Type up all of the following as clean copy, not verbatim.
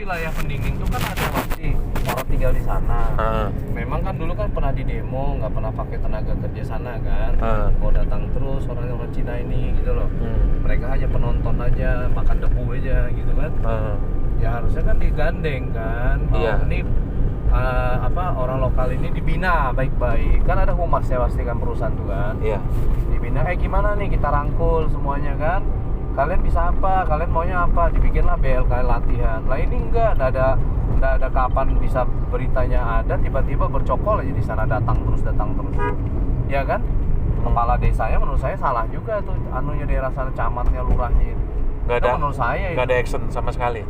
wilayah Pendingin tuh kan ada masih orang tinggal di sana. Memang kan dulu kan pernah di demo, nggak pernah pakai tenaga kerja sana kan. Mau datang terus orang-orang Cina ini gitu loh. Mereka hanya penonton aja, makan debu aja gitu kan. Ya harusnya kan digandeng kan. Iya. Ini orang lokal ini dibina baik-baik. Kan ada humas ya pasti kan perusahaan tuh kan. Iya. Dibina, gimana nih kita rangkul semuanya kan. Kalian bisa apa? Kalian maunya apa? Dibikinlah BLK latihan. Lah ini enggak ada kapan bisa beritanya ada, tiba-tiba bercokol aja di sana datang terus. Ya kan? Kepala desanya menurut saya salah juga tuh anunya daerah sana, camatnya, lurahnya itu. Nggak ada. Menurut saya Nggak ada action sama sekali.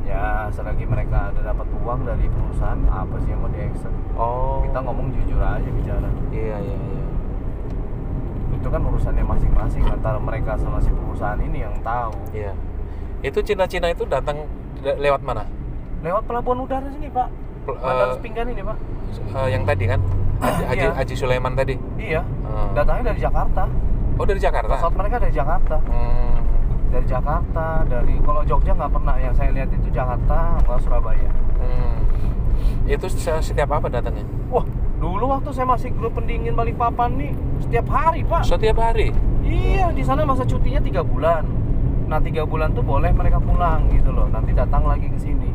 Ya, selagi mereka ada dapat uang dari perusahaan, apa sih yang mau di-action? Oh. Kita ngomong jujur aja bicara. Iya. Itu kan urusannya masing-masing antara mereka sama si perusahaan ini yang tahu. Iya. Itu Cina-Cina itu datang lewat mana? Lewat pelabuhan udara sini, Pak. Bandara Sepinggan ini, Pak. Yang tadi kan? Iya. Haji Sulaiman tadi. Iya. Datangnya dari Jakarta. Oh, dari Jakarta. Pesawat mereka dari Jakarta. Dari Jakarta, dari kalau Jogja nggak pernah. Yang saya lihat itu Jakarta, nggak Surabaya. Itu setiap apa datangnya? Wah, dulu waktu saya masih grup Pendingin Balikpapan nih, setiap hari, Pak. Setiap hari? Iya, di sana masa cutinya 3 bulan. Nah, 3 bulan tuh boleh mereka pulang gitu loh. Nanti datang lagi ke sini.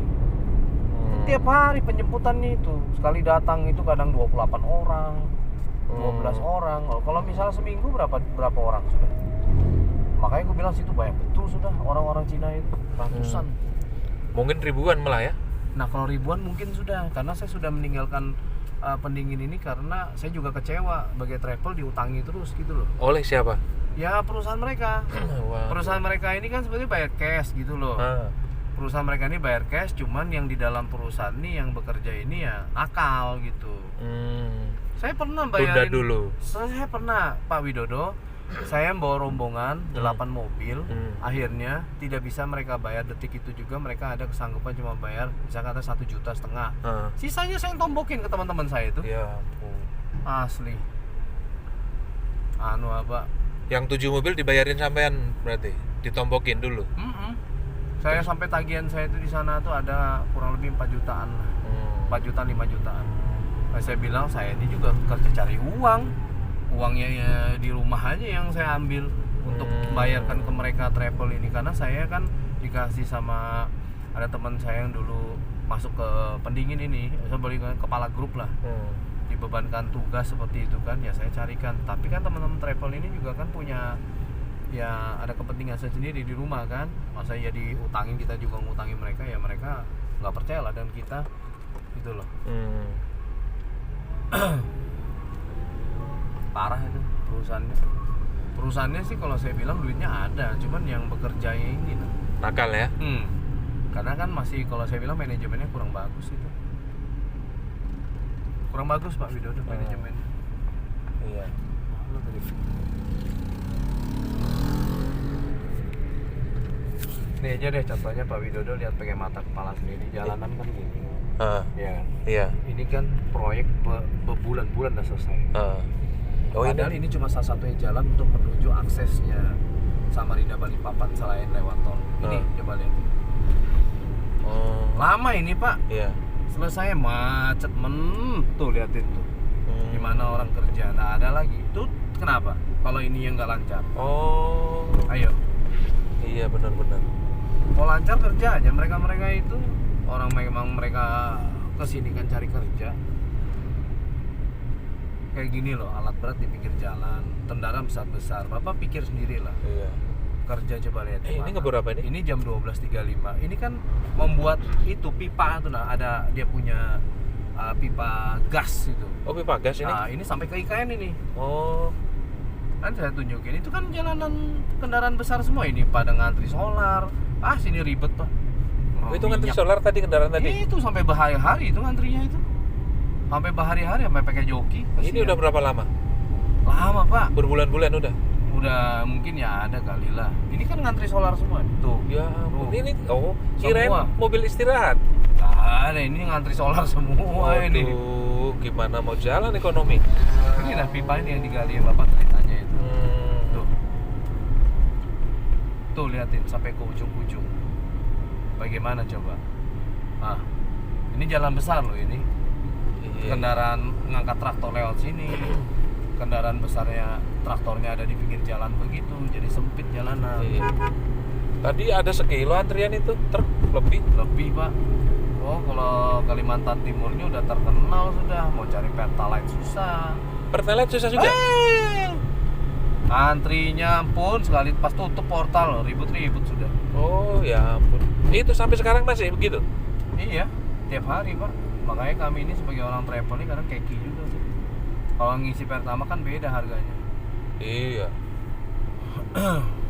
Setiap hari penjemputannya itu. Sekali datang itu kadang 28 orang, 12 orang. Kalau misalnya seminggu berapa orang sudah? Makanya gue bilang situ banyak betul sudah orang-orang Cina itu, ratusan. Mungkin ribuan malah ya? Nah, kalau ribuan mungkin sudah, karena saya sudah meninggalkan Pendingin ini karena saya juga kecewa sebagai travel diutangi terus gitu loh. Oleh siapa? Ya perusahaan mereka. Wow. Perusahaan mereka ini kan sebenarnya bayar cash gitu loh. Perusahaan mereka ini bayar cash, cuman yang di dalam perusahaan ini yang bekerja ini ya nakal gitu. Saya pernah bayarin. Tunda dulu. Saya pernah, Pak Widodo. Saya bawa rombongan 8 mobil. Akhirnya tidak bisa mereka bayar detik itu juga, mereka ada kesanggupan cuma bayar misalkan kata 1,5 juta. Sisanya saya tombokin ke teman-teman saya itu. Ya ampun. Asli. Apa? Yang 7 mobil dibayarin sampean berarti? Ditombokin dulu? Saya sampai tagihan saya itu di sana tuh ada kurang lebih 4 jutaan lah. 4 juta, 5 jutaan. Nah, saya bilang saya ini juga kerja cari uang. Uangnya ya di rumah aja yang saya ambil untuk bayarkan ke mereka travel ini, karena saya kan dikasih sama ada teman saya yang dulu masuk ke Pendingin ini sebagai kepala grup lah. Dibebankan tugas seperti itu kan, ya saya carikan. Tapi kan teman-teman travel ini juga kan punya ya ada kepentingan sendiri di rumah kan. Masa ya diutangin, kita juga ngutangin mereka, ya mereka nggak percaya lah dan kita gitu loh. Parah itu perusahaannya sih kalau saya bilang duitnya ada, cuman yang bekerjanya ini lah nakal ya. Karena kan masih kalau saya bilang manajemennya kurang bagus itu. Kurang bagus Pak Widodo manajemennya. Iya. Nih aja deh contohnya Pak Widodo, lihat pakai mata kepala sendiri, jalanan kan gini. Iya kan? Iya. Ini kan proyek berbulan-bulan udah selesai. Padahal ini cuma salah satunya jalan untuk menuju aksesnya Samarinda Balikpapan selain lewat tol. Ini coba lihat. Lama ini Pak. Iya. Selesai macet tuh, liatin tuh. Gimana orang kerja, nggak ada lagi. Tuh kenapa? Kalau ini yang nggak lancar. Ayo. Iya benar-benar. Mau lancar kerja aja, mereka itu orang memang mereka kesini kan cari kerja. Kayak gini loh, alat berat di pinggir jalan, kendaraan besar-besar. Bapak pikir sendiri lah. Iya. Kerja coba lihat. Ini ngebor apa ini? Ini jam 12.35. Ini kan membuat itu pipa tuh, ada dia punya pipa gas itu. Oh, pipa gas ini? Nah, ini sampai ke IKN ini. Kan saya tunjukin, itu kan jalanan kendaraan besar semua ini pada ngantri solar. Sini ribet Pak. Itu ngantri solar tadi, kendaraan tadi? Itu sampai berhari-hari itu ngantrinya itu. Sampai berhari-hari sampai pakai joki. Ini udah berapa lama? Lama Pak. Berbulan-bulan udah? Udah mungkin ya ada kali lah. Ini kan ngantri solar semua. Tuh. Ya ampun. Ini kirain mobil istirahat. Nah, ini ngantri solar semua. Ini. Gimana mau jalan ekonomi? Ini lah pipa ini yang digali Bapak ceritanya itu. Tuh liatin sampai ke ujung-ujung. Bagaimana coba? Nah, ini jalan besar loh ini. Iya. Kendaraan ngangkat traktor lewat sini. Kendaraan besarnya traktornya ada di pinggir jalan begitu, jadi sempit jalanan. Iya. Tadi ada sekilo antrian itu truk lebih. Lebih pak. Oh kalau Kalimantan Timur ini udah terkenal sudah, mau cari Pertalite susah. Pertalite susah juga. Antrinya pun sekali pas tutup portal ribut-ribut sudah. Oh ya ampun. Itu sampai sekarang masih begitu? Iya, tiap hari pak. Makanya kami ini sebagai orang travel ini kadang keki juga sih. Kalau ngisi Pertama kan beda harganya. Iya.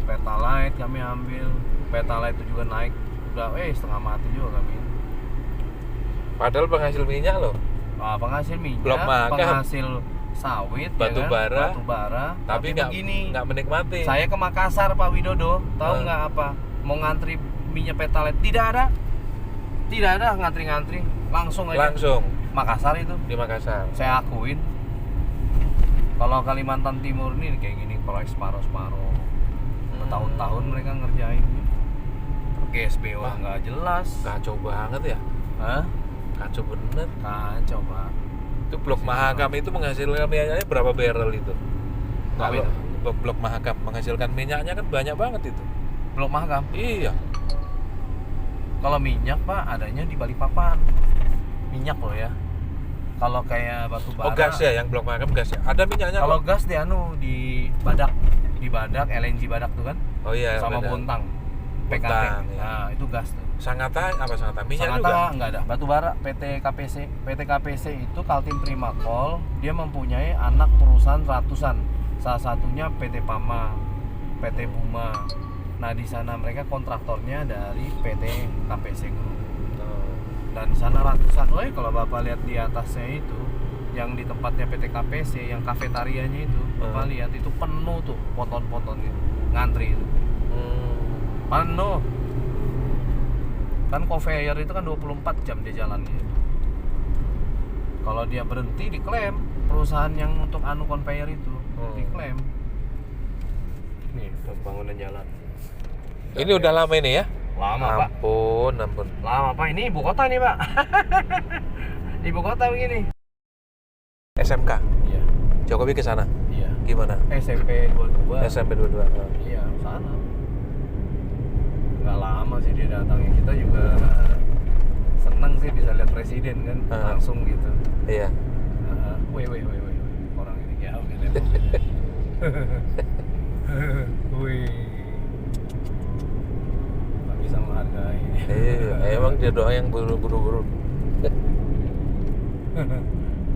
Pertalite kami ambil, Pertalite itu juga naik, udah setengah mati juga kami. Padahal penghasil minyak loh. Penghasil minyak, Blok Mahakam. penghasil sawit, Batu ya kan? bara. Batu bara. Tapi begini, nggak menikmati. saya ke Makassar Pak Widodo, tahu nggak apa? Mau ngantri minyak Pertalite, tidak ada ngantri-ngantri, langsung aja. Langsung Makassar itu, di Makassar. saya akuin. Kalau Kalimantan Timur ini kayak gini, proyek separuh-separuh. Bertahun-tahun mereka ngerjain. GSBO nggak jelas. Kacau banget ya. Hah? Kacau bener. Kacau Pak. Itu Blok Mahakam itu menghasilkan minyaknya berapa barrel itu? Apa Kalau itu? Blok Mahakam menghasilkan minyaknya kan banyak banget itu. Blok Mahakam. Iya. Kalau minyak Pak adanya di Balikpapan. Minyak loh ya. Kalau kayak batu bara. Oh gas ya, yang Blok Mahakam gas ya. Ada minyaknya Kalau kok. gas di Badak, LNG Badak tuh kan. Oh iya. Sama benar. Bontang. PKT. Bontang, ya. Nah, itu gas tuh. Sangatta apa Sangatta? Minyak Sangatta juga. enggak ada. Batu bara PT KPC itu Kaltim Primakol, dia mempunyai anak perusahaan ratusan. Salah satunya PT Pama, PT Buma. Nah, di sana mereka kontraktornya dari PT KPC Group. Dan di sana ratusan. Kalau Bapak lihat di atasnya itu yang di tempatnya PT KPC, yang kafetarianya itu, Bapak lihat itu penuh tuh poton-potonnya. Ngantri itu. Penuh. Kan conveyor itu kan 24 jam dia jalannya. Kalau dia berhenti diklaim perusahaan yang untuk conveyor itu diklaim. Nih bangunan jalan. Ini udah lama ini ya? Lama Pak. Ampun. Lama Pak. Ini ibu kota nih Pak. Ibu kota begini. SMK. Iya. Jokowi ke sana. Iya. Gimana? SMP 22. SMP 22. Iya, sana. Nggak lama sih dia datangnya. Kita juga seneng sih bisa lihat presiden kan langsung gitu. Iya. Woi. Orang ini kayak apa nih? Woi. Nggak bisa menghargai. Iya, emang dia doang yang buru-buru.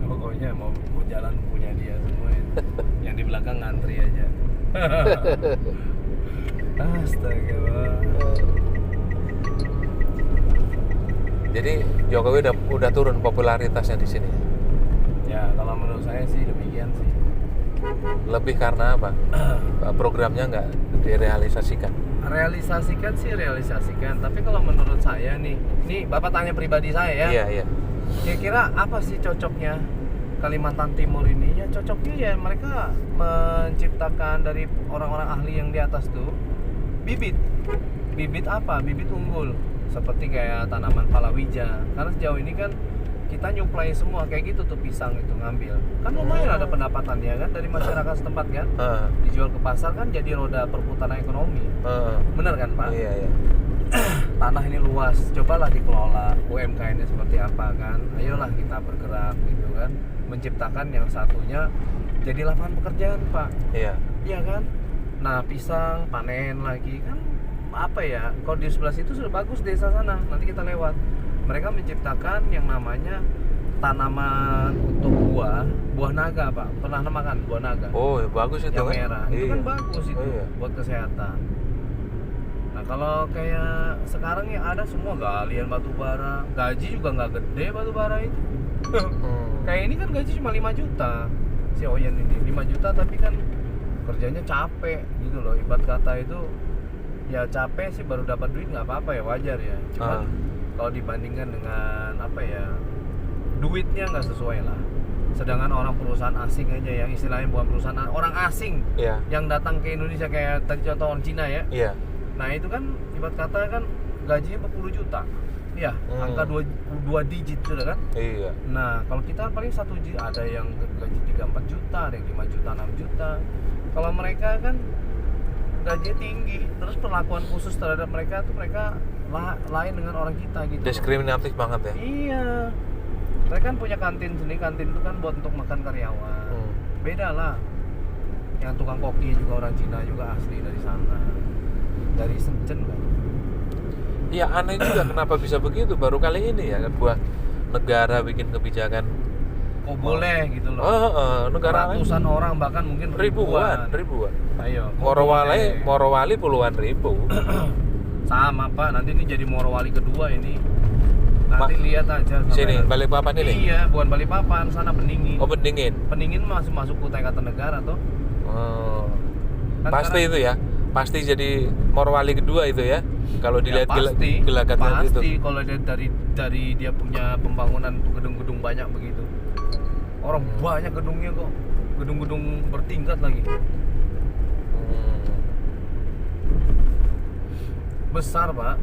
Pokoknya mau jalan punya dia semua. Yang di belakang ngantri aja. Astaga. Jadi Jokowi udah turun popularitasnya di sini. Ya, kalau menurut saya sih demikian sih. Lebih karena apa? Programnya nggak direalisasikan. Realisasikan, tapi kalau menurut saya nih Bapak tanya pribadi saya ya. Iya. Kira-kira apa sih cocoknya Kalimantan Timur ini? Ya cocoknya ya mereka menciptakan dari orang-orang ahli yang di atas tuh bibit apa? Bibit unggul seperti kayak tanaman palawija. Karena sejauh ini kan kita nyuplai semua kayak gitu tuh, pisang itu ngambil. Kan lumayan ada pendapatannya kan dari masyarakat setempat kan. Dijual ke pasar kan jadi roda perputaran ekonomi. Bener kan Pak? Iya. Tanah ini luas, cobalah dikelola UMKM-nya seperti apa kan. Ayolah kita bergerak gitu kan, menciptakan yang satunya jadi lapangan pekerjaan Pak. Iya kan. Nah pisang panen lagi kan apa ya, kalau di sebelah situ sudah bagus desa sana, nanti kita lewat. Mereka menciptakan yang namanya tanaman untuk buah naga Pak. Pernah makan buah naga? Oh bagus itu yang kan? merah. Itu kan bagus itu buat kesehatan. Nah kalau kayak sekarang yang ada semua galian batu bara, gaji juga nggak gede batu bara itu. Kayak ini kan gaji cuma 5 juta si Oyen ini, 5 juta tapi kan kerjanya capek gitu loh. Ibarat kata itu ya capek sih, baru dapat duit nggak apa-apa ya, wajar ya. Cuman kalau dibandingkan dengan apa ya, duitnya nggak sesuai lah. Sedangkan orang perusahaan asing aja yang istilahnya bukan perusahaan orang asing yang datang ke Indonesia kayak tadi contoh orang Cina ya. Nah itu kan ibarat kata kan gajinya 40 juta ya angka dua digit sudah kan. Iya. Nah kalau kita paling 1 digit, ada yang gaji 3-4 juta, ada yang 5 juta 6 juta. Kalau mereka kan gajinya tinggi, terus perlakuan khusus terhadap mereka tuh mereka lain dengan orang kita gitu. Diskriminatif banget ya. Iya, mereka kan punya kantin sendiri. Kantin itu kan buat untuk makan karyawan. Beda lah. Yang tukang koki juga orang Cina juga asli dari sana, dari Shenzhen kan. Iya, aneh juga kenapa bisa begitu. Baru kali ini ya sebuah negara bikin kebijakan. Oh boleh gitu loh. Negara ratusan orang bahkan mungkin ribuan. Ayo. Morowali puluhan ribu. Sama Pak, nanti ini jadi Morowali kedua ini. Nanti lihat aja. Sini, Balikpapan ini? Iya, bukan Balikpapan, sana Pendingin. Oh, Pendingin. Pendingin masuk Kutai Kartanegara tuh. Oh. Kan pasti sekarang, itu ya. Pasti jadi Morowali kedua itu ya. Kalau dilihat gelagatnya itu. Pasti kalau dari dia punya pembangunan tuh gedung-gedung banyak begitu. Orang banyak gedungnya kok. Gedung-gedung bertingkat lagi. Besar Pak.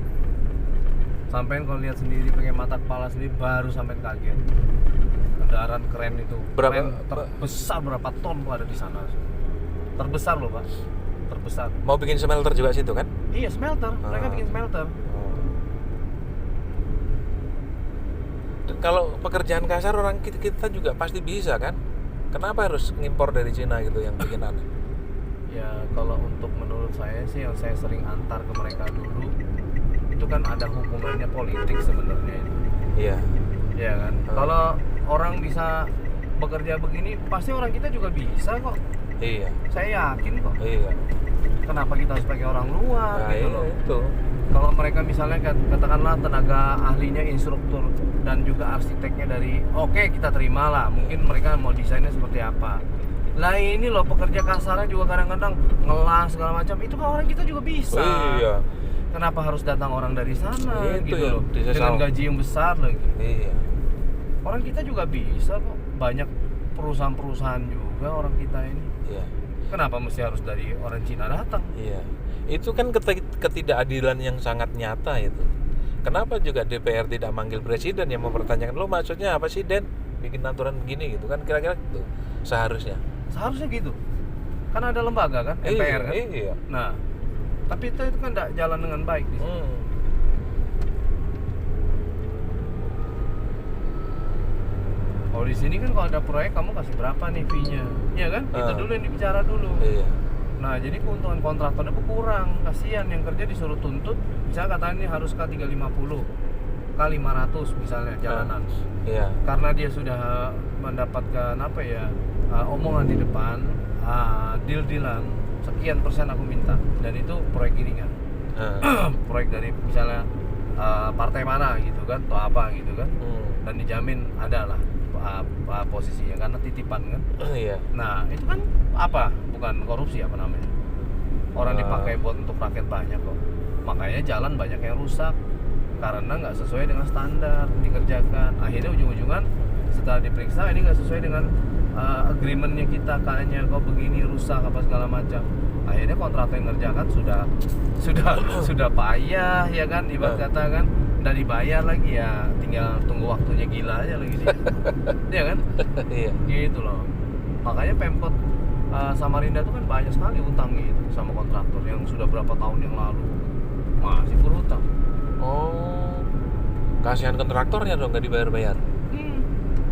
Sampein kalau lihat sendiri pakai mata kepala sendiri baru sampein kaget. Kendaraan keren itu. Keren terbesar berapa ton Pak ada di sana. Terbesar loh Pak. Terbesar. Mau bikin smelter juga situ kan? Iya smelter. Mereka bikin smelter. Kalau pekerjaan kasar orang kita juga pasti bisa kan? Kenapa harus ngimpor dari Cina gitu yang bikin aneh? Ya kalau untuk menurut saya sih yang saya sering antar ke mereka dulu itu kan ada hubungannya politik sebenarnya itu. Iya. Iya kan. Kalau orang bisa bekerja begini pasti orang kita juga bisa kok. Iya. Saya yakin kok. Iya. Kenapa kita harus pakai orang luar gitu loh? Itu. Kalau mereka misalnya katakanlah tenaga ahlinya instruktur dan juga arsiteknya dari kita terima lah, mungkin mereka mau desainnya seperti apa. Lah ini loh pekerja kasarnya juga kadang-kadang ngelas segala macam, itu kan orang kita juga bisa. Iya. Kenapa harus datang orang dari sana itu gitu loh, disesal. dengan gaji yang besar lagi. Iya. Orang kita juga bisa kok, banyak perusahaan-perusahaan juga orang kita ini. Iya. Kenapa mesti harus dari orang Cina datang? Iya. Itu kan ketidakadilan yang sangat nyata itu. Kenapa juga DPR tidak manggil presiden yang mempertanyakan, lo maksudnya apa sih Den? Bikin aturan begini gitu kan, kira-kira gitu. Seharusnya gitu. Kan ada lembaga kan, MPR kan. Iya. Nah, tapi itu kan tidak jalan dengan baik di sini. Kalau di sini kan kalau ada proyek kamu kasih berapa nih fee-nya? Iya kan? Itu dulu yang dibicara dulu. Iya. Nah, jadi keuntungan kontraktornya berkurang. Kasihan yang kerja disuruh tuntut, misalnya katanya ini harus K350, K500 misalnya jalanan. Iya. Karena dia sudah mendapatkan omongan di depan, deal-dealan sekian persen aku minta, dan itu proyek giringan. Proyek dari misalnya partai mana gitu kan, atau apa gitu kan. Dan dijamin ada lah posisinya karena titipan kan. Iya. Nah, itu kan bukan korupsi apa namanya. Orang dipakai buat untuk rakyat banyak kok. Makanya jalan banyak yang rusak karena nggak sesuai dengan standar dikerjakan. Akhirnya ujung-ujungan setelah diperiksa ini nggak sesuai dengan agreementnya kita, kayaknya kok begini rusak apa segala macam. Akhirnya kontraktor yang ngerjakan sudah payah ya kan, ibarat kata kan, nggak dibayar lagi ya, tinggal tunggu waktunya gila aja lagi dia. Iya kan? Iya. Gitu loh. Makanya Pemkot Samarinda itu kan banyak sekali utang gitu sama kontraktor yang sudah berapa tahun yang lalu masih berhutang. Oh, kasihan kontraktornya dong nggak dibayar-bayar.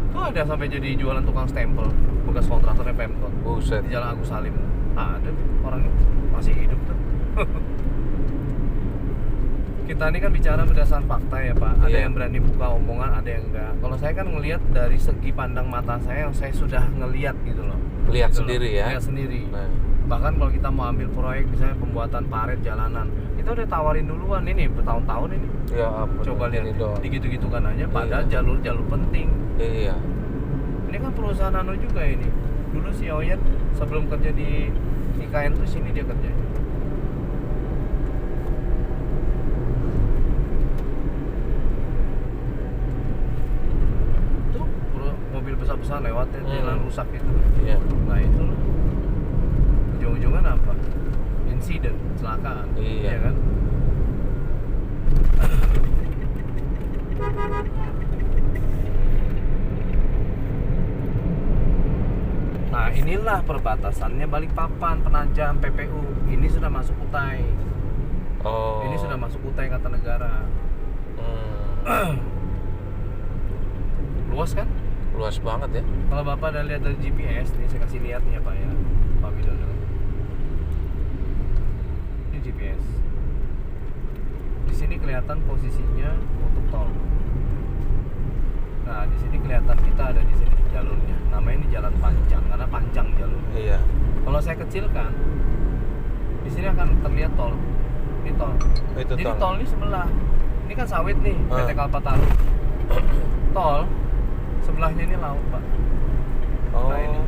Tuh ada sampai jadi jualan tukang stempel bekas kontraktornya Pemkot. Buset. Di Jalan Agus Salim. Ada orang masih hidup tuh. Kita ini kan bicara berdasarkan fakta ya Pak. Ada yang berani buka omongan, ada yang enggak. Kalau saya kan ngelihat dari segi pandang mata saya yang saya sudah ngelihat gitu loh. Lihat gitu sendiri loh. ya. Lihat sendiri. Nah. Bahkan kalau kita mau ambil proyek misalnya pembuatan paret jalanan, kita udah tawarin duluan ini bertahun-tahun ini. Ya ampun. Coba lihat digitu-gitu kan aja. Padahal Iya. jalur penting. Iya. Ini kan perusahaan Nano juga ini. Dulu si Oyen sebelum kerja di IKN tuh sini dia kerja. Tuh mobil besar-besar lewat jalan rusak itu. Iya. Nah itu ujung-ujungnya apa? Insiden, kecelakaan. Iya. Kan? inilah perbatasannya Balikpapan, Penajam, PPU. Ini sudah masuk Kutai. Oh. Ini sudah masuk Kutai Kartanegara. Luas kan? Luas banget ya. Kalau Bapak udah lihat dari GPS, nih saya kasih lihat nih ya Pak ya, Pak Widodo. Ini GPS. Di sini kelihatan posisinya untuk tol. Nah, di sini kelihatan kita ada di sini jalurnya. Namanya ini jalan panjang karena panjang jalurnya. Iya. Kalau saya kecilkan, di sini akan terlihat tol. Ini tol. Itu Jadi tol. tol ini sebelah. Ini kan sawit nih, PT Kalpataru. Tol sebelahnya ini laut, Pak. Oh. Nah, ini.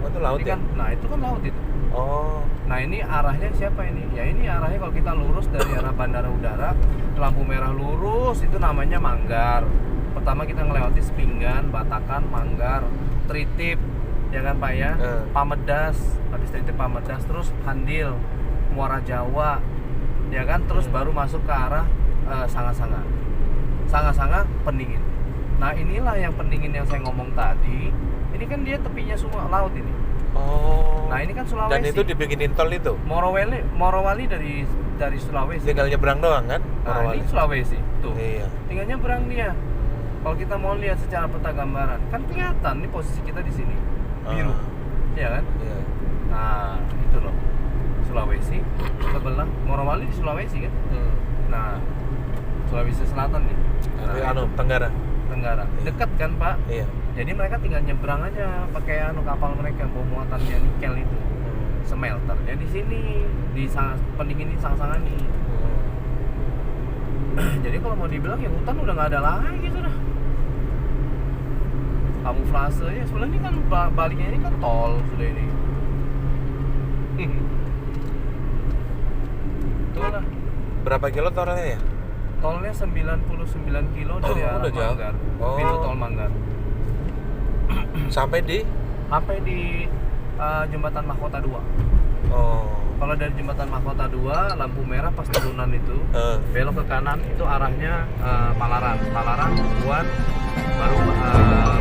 Oh, itu laut Ini ya? kan, nah itu kan laut itu. Oh. Nah ini arahnya siapa ini? Ya ini arahnya kalau kita lurus dari arah bandara udara, lampu merah lurus itu namanya Manggar. Pertama kita ngelewati Sepinggan, Batakan, Manggar, Tritip, ya kan Pak ya? Pamedas, habis Tritip Pamedas, terus Handil, Muara Jawa, ya kan? Terus baru masuk ke arah Sanga-Sanga. Sanga-Sanga Pendingin. Nah inilah yang Pendingin yang saya ngomong tadi. Ini kan dia tepinya semua laut ini. Oh. Nah ini kan Sulawesi. Dan itu dibikinin tol itu? Morowali dari Sulawesi. Tinggal nyebrang doang kan? Nah ini Sulawesi tuh. Iya. Tinggal nyebrang dia. Kalau kita mau lihat secara peta gambaran, kan kelihatan nih posisi kita di sini biru, ya kan? Iya. Nah itu loh Sulawesi sebelah Morowali di Sulawesi kan? Nah Sulawesi Selatan nih. Nah, Tenggara. Tenggara. Iya. Dekat kan Pak? Iya. Jadi mereka tinggal nyebrang aja pakai kapal mereka bawa muatannya nikel itu. Smelternya di sini di Pendingin ini Sanga-Sanga nih. Jadi kalau mau dibilang ya hutan udah nggak ada lagi sudah. Kamuflase ya sebenarnya ini kan baliknya ini kan tol sudah ini. Itulah. Berapa kilo tolnya ya? Tolnya 99 kilo dari arah udah jauh. Manggar. Oh. Pintu tol Manggar. Sampai di Jembatan Mahkota 2. Oh. Kalau dari Jembatan Mahkota 2, lampu merah pas turunan itu, belok ke kanan itu arahnya Palaran, Bubuan, baru